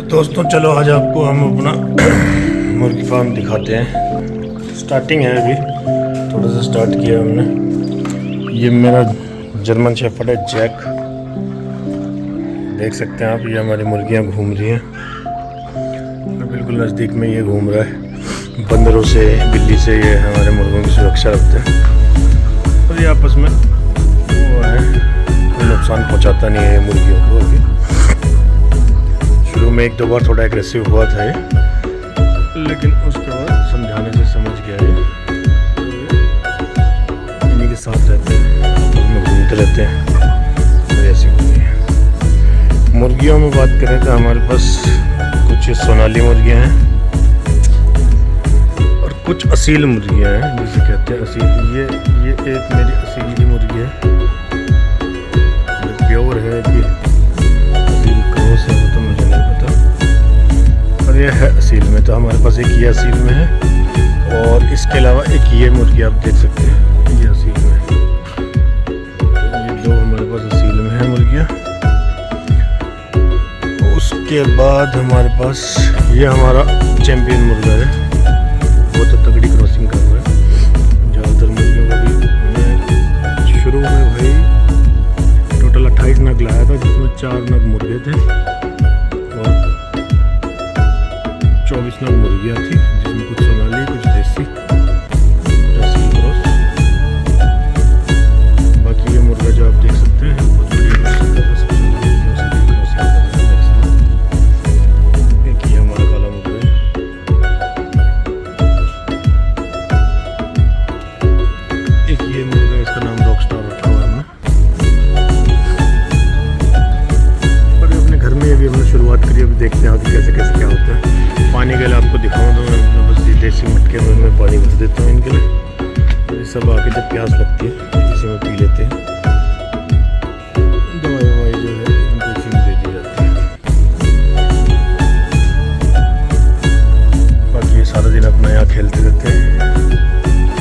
दोस्तों चलो आज आपको हम अपना मुर्गी फार्म दिखाते हैं। स्टार्टिंग है, अभी थोड़ा सा स्टार्ट किया हमने। ये मेरा जर्मन शेफर्ड है जैक, देख सकते हैं आप। ये हमारी मुर्गियां घूम रही हैं और बिल्कुल नज़दीक में ये घूम रहा है। बंदरों से, बिल्ली से ये हमारे मुर्गों की सुरक्षा रखते हैं और ये आपस में वो है, कोई नुकसान पहुंचाता नहीं है ये मुर्गियों को। अभी शुरू में एक दो बार थोड़ा एग्रेसिव हुआ था ये, लेकिन उसके बाद समझाने से समझ गया ये। इन्हीं के साथ रहते हैं, उसमें घूमते रहते हैं और ऐसी होती है। मुर्गियों में बात करें तो हमारे पास कुछ सोनाली मुर्गियां हैं और कुछ असील मुर्गियां हैं, जिसे कहते हैं असील। ये एक मेरी असील की मुर्गी है, प्योर है कि असील क्रॉस है वो तो मुझे नहीं पता, और ये है असील में। तो हमारे पास एक ये असील में है और इसके अलावा एक ये मुर्गी आप देख सकते हैं, ये असील में है। ये दो हमारे पास असील में है मुर्गियाँ। उसके बाद हमारे पास ये हमारा चैम्पियन मुर्गा है, वो तो तगड़ी क्रॉसिंग कर रहा है। ज़्यादातर मुर्गियों का भी मैं शुरू में भाई टोटल 28 नग लाया था, जिसमें 4 नग मुर्गे थे और 24 नग मुर्गियाँ थी, जिसमें कुछ सोनाली, कुछ देसी, कुछ असील क्रॉस। बाकी ये मुर्गा जो आप देख सकते हैं बहुत बड़ी क्रॉसिंग कर रहा है, सबसे मुर्गियों से भी क्रॉसिंग कर रहा है मैक्सिमम। एक ये हमारा काला मुर्गा है, एक ये मुर्गा, इसका नाम रॉकस्टार रखा हुआ हमने। घर में अभी हमने शुरुआत करी, अभी देखते हैं आगे कैसे कैसे क्या होता है। पानी के लिए आपको दिखाऊं तो मैं बस देसी मटके में पानी भर देता हूँ इनके लिए। ये सब आके जब प्यास लगती है इसी में पी लेते हैं। दवाई ववाई जो है इनको इसी में दे दी जाती है। बाकी ये सारा दिन अपना यहाँ खेलते रहते हैं।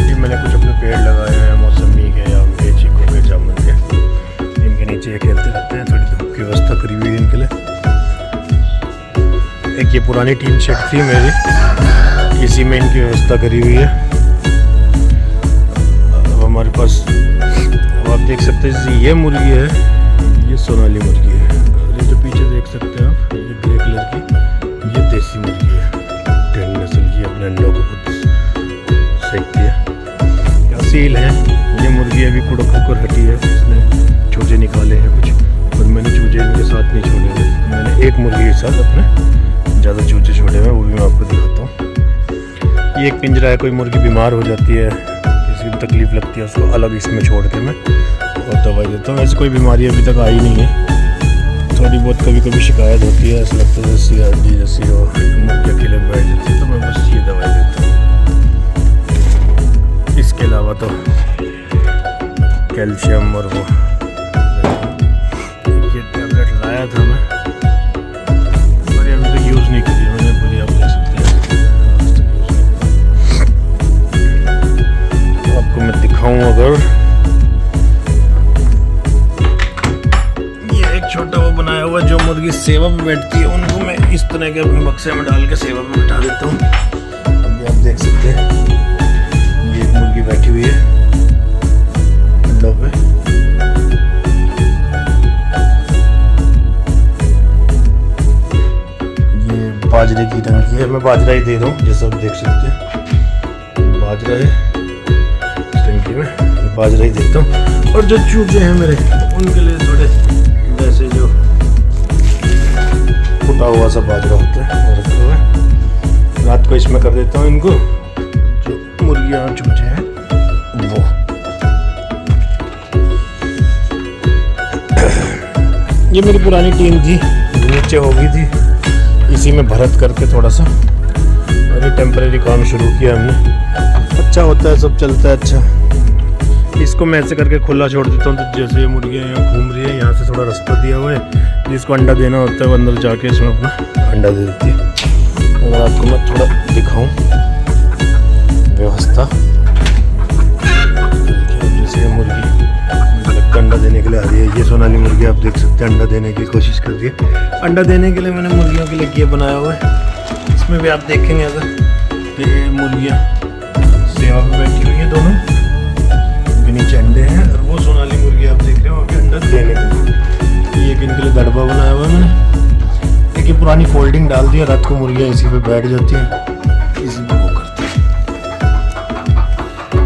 ये मैंने कुछ अपने पेड़ लगाए हैं, मौसमी के, आम के, चीकू के, जामुन के, इनके नीचे ये खेलते रहते हैं। थोड़ी धूप की व्यवस्था करी हुई है इनके लिए। एक ये पुरानी टीन शेड थी मेरी, इसी में इनकी व्यवस्था करी हुई है। अब हमारे पास, अब आप देख सकते हैं ये मुर्गी है, ये सोनाली मुर्गी है, और ये जो पीछे देख सकते हैं आप, ये ग्रे कलर की, ये देसी मुर्गी है। ढेर नस्ल की, अपने अंडों को खुद सेकती है। असील है ये मुर्गी, अभी कुड़क होकर हटी है, इसने चूजे निकाले हैं कुछ, और मैंने चूजे इनके साथ नहीं छोड़े हुए। मैंने एक मुर्गी के साथ अपने ज़्यादा चूचे छोड़े हुए, वो भी मैं आपको दिखाता हूँ। ये एक पिंजरा है, कोई मुर्गी बीमार हो जाती है, किसी को तकलीफ़ लगती है, उसको अलग इसमें छोड़ के मैं और दवाई देता हूँ। ऐसी कोई बीमारी अभी तक आई नहीं है। थोड़ी बहुत कभी कभी शिकायत होती है, ऐसा लगता है जैसी हड्डी जैसी हो, मुर्गी अकेले बैठ जाती है, तो मैं बस ये दवाई देता हूँ। इसके अलावा तो कैल्शियम और वो ये टैबलेट लाया था मैं, पर अभी तक यूज़ नहीं करी मैंने पूरी, आप देख सकते हैं आज तक यूज़ नहीं करी। तो आपको मैं दिखाऊं, अगर ये एक छोटा वो बनाया हुआ जो मुर्गी सेवा पे बैठती है, उनको मैं इस तरह के अपने बक्से में डाल के सेवा पे बैठा देता हूँ। अभी आप देख सकते हैं ये एक मुर्गी बैठी हुई है अंडों पे। बाजरे की टंकी है, मैं बाजरा ही दे रहा हूँ, जैसा आप देख सकते हैं बाजरा है इस टंकी में, ये बाजरा ही देता हूँ। और जो चूजे हैं मेरे, उनके लिए थोड़े वैसे जो फुटा हुआ सा बाजरा होता है वो रखा हुआ है, रात को इसमें कर देता हूँ इनको। जो मुर्गियाँ और चूजे हैं वो ये मेरी पुरानी टीम थी, नीचे हो गई थी, इसी में भरत करके थोड़ा सा, और ये टेम्परेरी काम शुरू किया हमने। अच्छा होता है, सब चलता है अच्छा। इसको मैं ऐसे करके खुला छोड़ देता हूँ, तो जैसे ये मुर्गियाँ यहाँ घूम रही है, यहाँ से थोड़ा रास्ता दिया हुआ है, जिसको अंडा देना होता है वो अंदर जाके इसमें अपना अंडा दे देती है। अगर आपको मैं थोड़ा दिखाऊँ व्यवस्था, जैसे ये मुर्गी मुझे लगता है अंडा देने के लिए आ रही है। ये सोनाली मुर्गी आप देख सकते हैं अंडा देने की कोशिश कर रही है। अंडा देने के लिए मैंने मुर्गियों के लिए ये बनाया हुआ है। इसमें भी आप देखेंगे अगर कि मुर्गियाँ सेवा पे बैठी हुई हैं दोनों, उनके नीचे अंडे हैं। और वो सोनाली मुर्गी आप देख रहे हो कि अंडा देने के लिए एक इनके लिए दड़बा बनाया हुआ है मैंने। एक पुरानी फोल्डिंग डाल दी है, रात को मुर्गियाँ इसी पे बैठ जाती हैं, इसी पे वो करती हैं।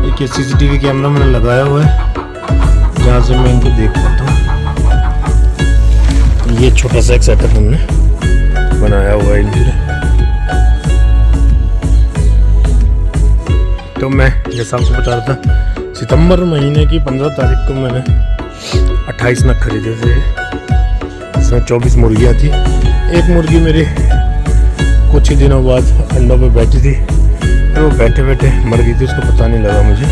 एक CCTV कैमरा मैंने लगाया हुआ है जहाँ से मैं इनको देख पाता हूँ। ये छोटा सा एक सेटअप हमने बनाया हुआ है इनके लिए। तो मैं जैसा आपको बता रहा था, सितंबर महीने की 15 तारीख को मैंने 28 नग खरीदे थे। इसमें 24 मुर्गियाँ थी। एक मुर्गी मेरी कुछ ही दिनों बाद अंडों पे बैठी थी, फिर वो बैठे बैठे मर गई थी। उसको पता नहीं लगा मुझे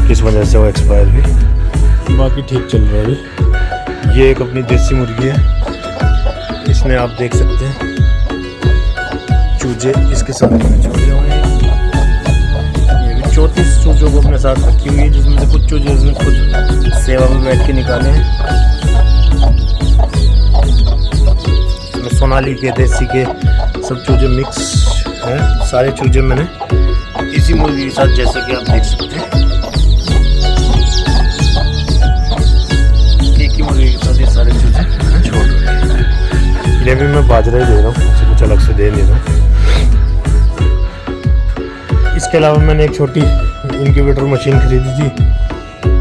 किस वजह से वो एक्सपायर हुई। बाकी ठीक चल रहा है। ये एक अपनी देसी मुर्गी है। इसमें आप देख सकते हैं चूजे इसके साथ में छोड़े हुए हैं। ये भी 34 चूजों को अपने साथ रखी हुई है, जिसमें से कुछ चूजे इसने खुद सेवा में बैठ के निकाले हैं। इसमें सोनाली के, देसी के सब चूजे मिक्स हैं। सारे चूजे मैंने इसी मुर्गी के साथ, जैसे कि आप देख सकते हैं, एक ही मुर्गी के साथ ये सारे चूजे मैंने छोड़ दिए। इन्हें भी मैं बाजरा ही दे रहा हूँ, उसे कुछ अलग से दे नहीं रहा हूँ। इसके अलावा मैंने एक छोटी इंक्यूबेटर मशीन खरीदी थी।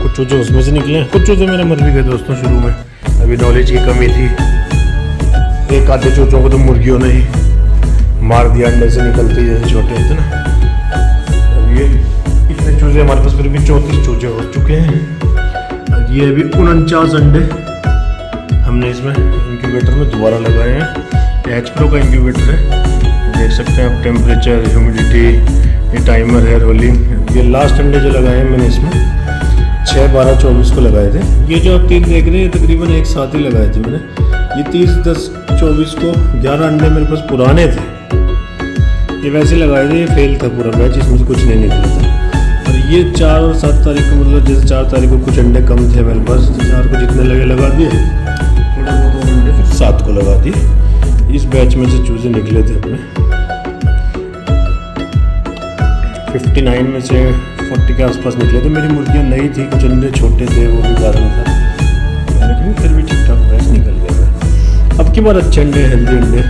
कुछ चूजे उसमें से निकले, कुछ चूजे मेरे मर भी गए दोस्तों शुरू में। अभी नॉलेज की कमी थी। एक आधे चूजों को तो मुर्गियों ने ही मार दिया, अंडे से निकलते जैसे छोटे होते ना। अब ये इतने चूजे हमारे पास फिर भी 34 चूजे हो चुके हैं। और ये अभी 49 अंडे हमने इसमें इंक्यूबेटर में दोबारा लगाए हैं। एच प्रो का इंक्यूबेटर है, देख सकते हैं आप। टेम्परेचर, ह्यूमिडिटी, ये टाइमर है, रोलिंग। ये लास्ट अंडे जो लगाए हैं मैंने इसमें 6, 12, 24 को लगाए थे। ये जो आप 3 देख रहे हैं तकरीबन एक साथ ही लगाए थे मैंने। ये 30, 10, 24 को 11 अंडे मेरे पास पुराने थे। ये वैसे लगाए थे, ये फेल था पूरा बैच, इसमें से कुछ नहीं निकला था। और ये 4 और 7 तारीख को, मतलब जैसे 4 तारीख को कुछ अंडे कम थे मेरे पास, तो 4 को जितने लगे लगा दिए, थोड़े बहुत अंडे फिर 7 को लगा दिए। इस बैच में से चूजे निकले थे अपने 59 में से 40 के आसपास निकले थे। मेरी मुर्गियाँ नई थी, कुछ अंडे छोटे थे, वो भी कारण था, लेकिन फिर भी ठीक ठाक बैच निकल गया था। अब की बार अच्छे अंडे, हेल्दी अंडे,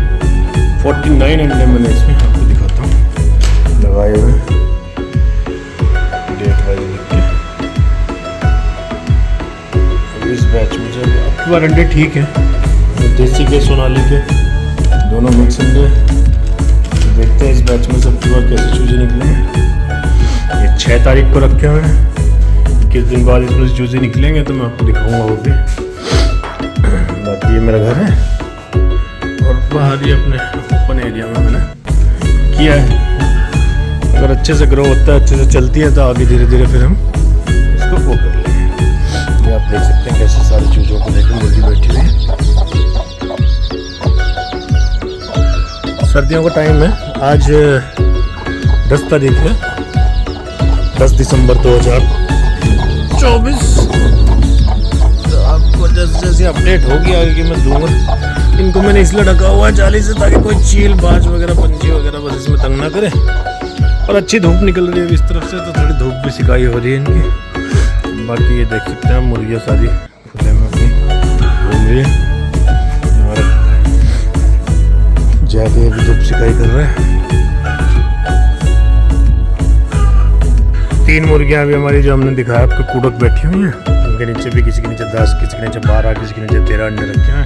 49 अंडे मैंने इसमें आपको दिखाता हूँ लगाए हुए, डेट वाइज लिख के। अब इस बैच में जब अब की बार अंडे ठीक है, देसी के, सोनाली के, दोनों मिक्स अंडे। तो देखते हैं इस बैच में सब की बार कैसे चूजे निकले हैं। ये 6 तारीख को रखे हुए हैं। किस दिन बाद इसमें से चूजे निकलेंगे तो मैं आपको दिखाऊंगा वो भी। बाकी ये मेरा घर है और बाहर ही अपने ओपन एरिया में मैंने किया है। अगर अच्छे से ग्रो होता है, अच्छे से चलती है, तो आगे धीरे धीरे फिर हम इसको वो कर लेंगे। ये आप देख सकते हैं कैसे सारे चूजों को लेकर मुर्गी बैठी हुई है। सर्दियों का टाइम है। आज 10 तारीख है, 10 दिसंबर 2024। तो आपको जैसे जैसे अपडेट होगी आगे की मैं दूंगा। इनको मैंने इसलिए ढका हुआ है जाली से, ताकि कोई चील, बाज वगैरह, पंछी वगैरह बस इसमें तंग ना करे। और अच्छी धूप निकल रही है इस तरफ से, तो थोड़ी धूप भी सिकाई हो रही है इनकी। बाकी ये देख सकते हैं मुर्गियाँ सारी खुले में अपनी घूम रही है। और जाके भी धूप सिकाई कर रहे हैं। 3 मुर्गियाँ अभी हमारी जो हमने दिखाया आपको कुड़क बैठी हुई हैं। उनके नीचे भी किसी के नीचे 10, किसी के नीचे 12, किसी के नीचे 13 अंडे रखे हैं।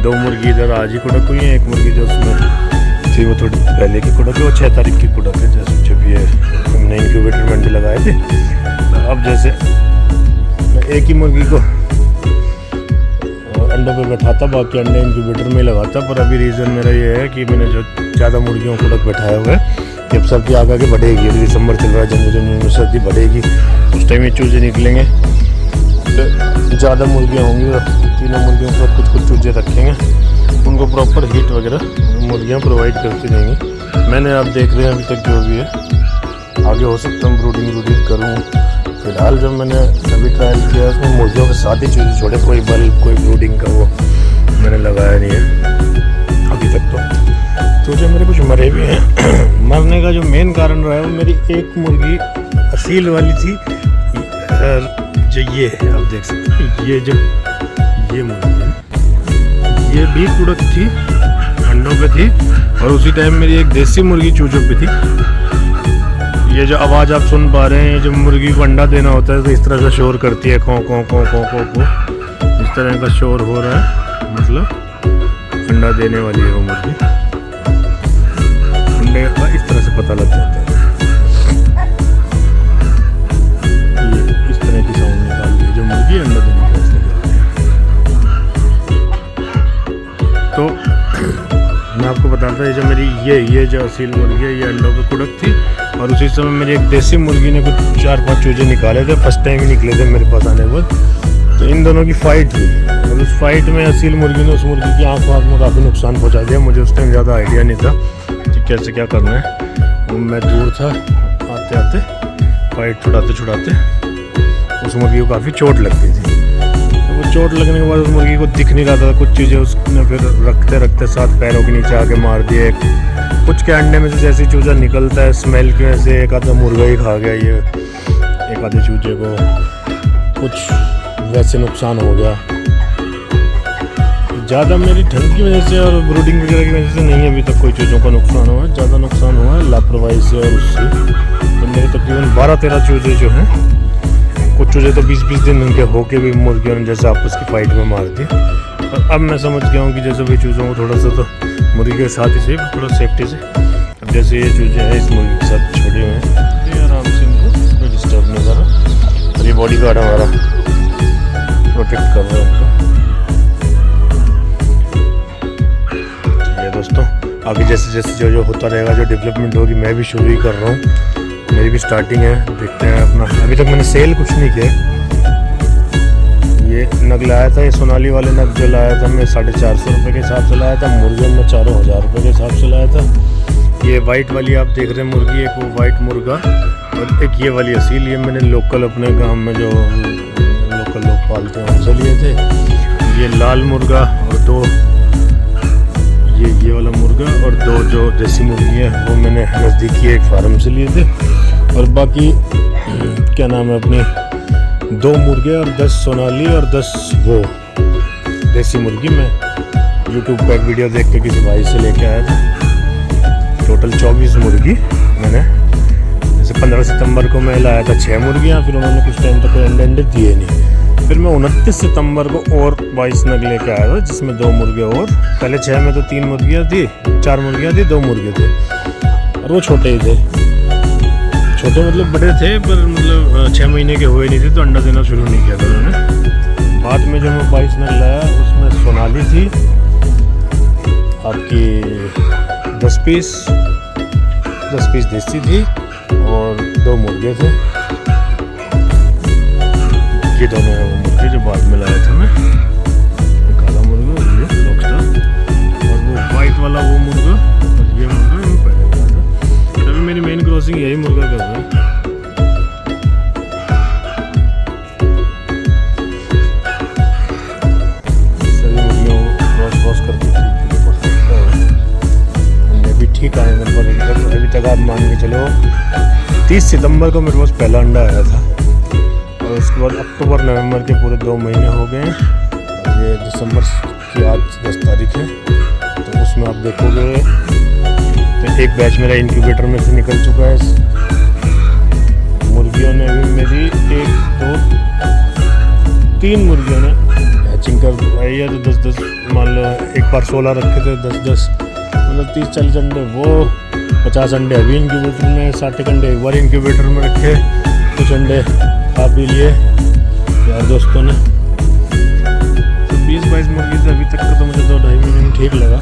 2 मुर्गी इधर आज ही कुड़क हुई है। एक मुर्गी जो उसमें थी वो थोड़ी पहले की कुड़क है, वो 6 तारीख की कुड़क है। जैसे जब ये हमने इंक्यूबेटर में अंडे लगाए थे, अब जैसे मैं एक ही मुर्गी को अंडों पे बैठाता, बाकी अंडे इंक्यूबेटर में लगाता। पर अभी रीज़न मेरा ये है कि मैंने जो ज़्यादा मुर्गियों को कुड़क बैठाया हुआ है, जब सर्दी आगे आगे बढ़ेगी, अभी दिसंबर चल रहा है, जनवरी में सर्दी बढ़ेगी, उस टाइम ये चूजे निकलेंगे तो ज़्यादा मुर्गियाँ होंगी। और तीनों मुर्गियों के साथ कुछ कुछ चूजे रखेंगे, उनको प्रॉपर हीट वगैरह मुर्गियाँ प्रोवाइड करती रहेंगी। मैंने आप देख रहे हैं अभी तक जो भी है, आगे हो सकता है ब्रूडिंग करूँ, फिलहाल जब मैंने अभी ट्रायल किया उसमें मुर्गियों के साथ ही चूजे छोड़े, कोई बल्ब कोई ब्रूडिंग का वो मैंने लगाया नहीं है अभी तक। तो चूजे मेरे कुछ मरे भी हैं। मरने का जो मेन कारण रहा है वो मेरी एक मुर्गी असील वाली थी, जो ये आप देख सकते हैं, ये मुर्गी है, ये भी कुड़क थी, अंडों पे थी, और उसी टाइम मेरी एक देसी मुर्गी चूजों पे थी। ये जो आवाज़ आप सुन पा रहे हैं, ये जब मुर्गी को अंडा देना होता है तो इस तरह से शोर करती है, खो खो खो खो खो खो, इस तरह का शोर हो रहा है, मतलब अंडा देने वाली है वो मुर्गी। अंडे का इस तरह से पता लग जाता है, ये इस तरह की साउंड निकालती है जो मुर्गी अंडा देने का इसलिए करती है। तो मैं आपको बताता हूँ, जब मेरी ये जो असील मुर्गी है, ये अंडों पे कुड़क थी, और उसी समय मेरी एक देसी मुर्गी ने कुछ 4-5 चूजे निकाले थे, फर्स्ट टाइम ही निकले थे मेरे पास आने पर। तो इन दोनों की फ़ाइट हुई, और उस फाइट में असील मुर्गी ने उस मुर्गी की आँख में काफ़ी नुकसान पहुँचा दिया। मुझे उस टाइम ज़्यादा आइडिया नहीं था कि कैसे क्या करना है, मैं दूर था, आते आते फाइट छुड़ाते उस मुर्गी को काफ़ी चोट लग गई थी। वो चोट लगने के बाद उस मुर्गी को दिख नहीं रहा था, कुछ चीज़ें उसने फिर रखते साथ पैरों के नीचे आके मार दिए। कुछ के अंडे में से जैसे चूजा निकलता है स्मेल की वजह से एक आधा मुर्गा ही खा गया ये, एक आधे चूजे को कुछ वैसे नुकसान हो गया। ज़्यादा मेरी ठंड की वजह से और ब्रूडिंग वगैरह की वजह से नहीं अभी तक कोई चूज़ों का नुकसान हुआ है। ज़्यादा नुकसान हुआ है लापरवाही से और उससे। तो मेरे तकरीबन 12-13 चूजे जो हैं, कुछ चूजे तो 20-20 दिन उनके होके भी मुर्गियों ने जैसे आपस की फाइट में मार दी। और अब मैं समझ गया हूँ कि जैसे भी चूज़ों को थोड़ा सा तो मुर्गी के साथ ही से थोड़ा सेफ्टी से, अब जैसे ये चूजे हैं इस मुर्गी के साथ छोड़े हुए हैं, ये आराम से इनको कोई डिस्टर्ब नहीं कर रहा, और ये बॉडी गार्ड हमारा प्रोटेक्ट कर रहा है उनको। ये दोस्तों आगे जैसे जो होता रहेगा, जो डेवलपमेंट होगी, मैं भी शुरू ही कर रहा हूँ, मेरी भी स्टार्टिंग है, देखते हैं अपना। अभी तक मैंने सेल कुछ नहीं किया। ये नग लाया था, ये सोनाली वाले नग जो लाया था मैं 450 रुपये के हिसाब से लाया था, मुर्गियों में 4,000 रुपये के हिसाब से लाया था। ये वाइट वाली आप देख रहे हैं मुर्गी, एक वो वाइट मुर्गा और एक ये वाली असील, ये मैंने लोकल अपने गांव में जो लोकल लोग पालते हैं उनसे लिए थे। ये लाल मुर्गा और 2 ये वाला मुर्गा और 2 जो देसी मुर्गी है वो मैंने नज़दीकी एक फार्म से लिए थे। और बाकी क्या नाम है, अपनी 2 मुर्गे और 10 सोनाली और 10 वो देसी मुर्गी मैं यूट्यूब पर एक वीडियो देख के किसी भाई से लेके आया था। टोटल 24 मुर्गी मैंने, जैसे 15 सितंबर को मैं लाया था 6 मुर्गियाँ, फिर उन्होंने कुछ टाइम तक अंडे दिए नहीं। फिर मैं 29 सितंबर को और 22 नग लेके आया था, जिसमें 2 मुर्गे और, पहले 6 में तो 3 मुर्गियाँ थी, 4 मुर्गियाँ थी, 2 मुर्गे थे, और वो छोटे ही थे। छोटे मतलब बड़े थे, पर मतलब 6 महीने के हुए नहीं थे, तो अंडा देना शुरू नहीं किया था उन्होंने। बाद में जब मैं 22 नग लाया, उसमें सोनाली थी आपकी 10 पीस देसी थी, और 2 मुर्गे थे। ये दोनों हैं वो मुर्गे जो बाद में लाया था मैं, काला मुर्गा और ये रॉकस्टार, और वो वाइट वाला वो मुर्गा और ये मुर्गा मैं पहले लाया था। तभी मेरी मेन क्रॉसिंग यही मुर्गा कर रहा है। सभी मुर्गियों को क्रॉस करके अंडे भी ठीक आए मेरे पास। अभी तक आप मान के चलो 30 सितंबर को मेरे पास पहला अंडा आया था, और उसके बाद अक्टूबर नवंबर के पूरे 2 महीने हो गए। ये दिसंबर की आज 10 तारीख है, तो उसमें आप देखोगे तो एक बैच मेरा इंक्यूबेटर में से निकल चुका है। मुर्गियों ने भी मेरी 1, 2, 3 मुर्गियों ने हैचिंग कर आई है, तो 10-10 मान लो, एक बार 16 रखे थे, 10-10 मतलब 30-40 अंडे, वो 50 अंडे अभी इंक्यूबेटर में, 60 अंडे एक बार इंक्यूबेटर में रखे, कुछ अंडे खा पी लिए यार दोस्तों ने। तो 20-22 मुर्गी से अभी तक का तो मुझे 2-2.5 महीने में ठीक लगा।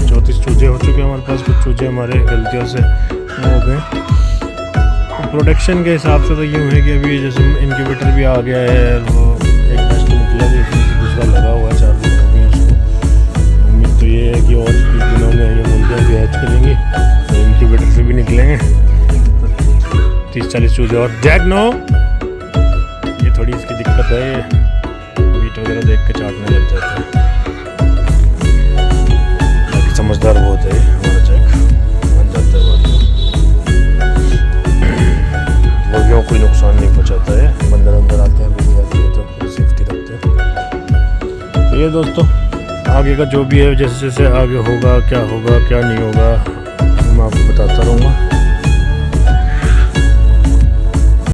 34 चूजे हो चुके हैं हमारे पास, कुछ चूजे हमारे गलतियों से हो गए। तो प्रोटेक्शन के हिसाब से तो यूँ है कि अभी जैसे इंक्यूबेटर भी आ गया है, वो एक बैच तो निकला भी, दूसरा लगा हुआ है, 4 दिन हो गए उसको। उम्मीद तो ये है कि और कुछ दिनों में ये मुर्गियाँ भी हैच करेंगी, इंक्यूबेटर से भी निकलेंगे। 30-40 चूजे और जैक नो है ये, मीट वगैरह देख के चाटने लग जाता है। बाकी समझदार बहुत है हमारा चेक, मान जाता है बात को। मुर्गियों को कोई नुकसान नहीं पहुंचाता है, बंदर अंदर आते हैं मुर्गी आती है तो पूरी सेफ्टी रखते हैं। तो ये दोस्तों आगे का जो भी है, जैसे जैसे आगे होगा क्या नहीं होगा मैं आपको बताता रहूँगा।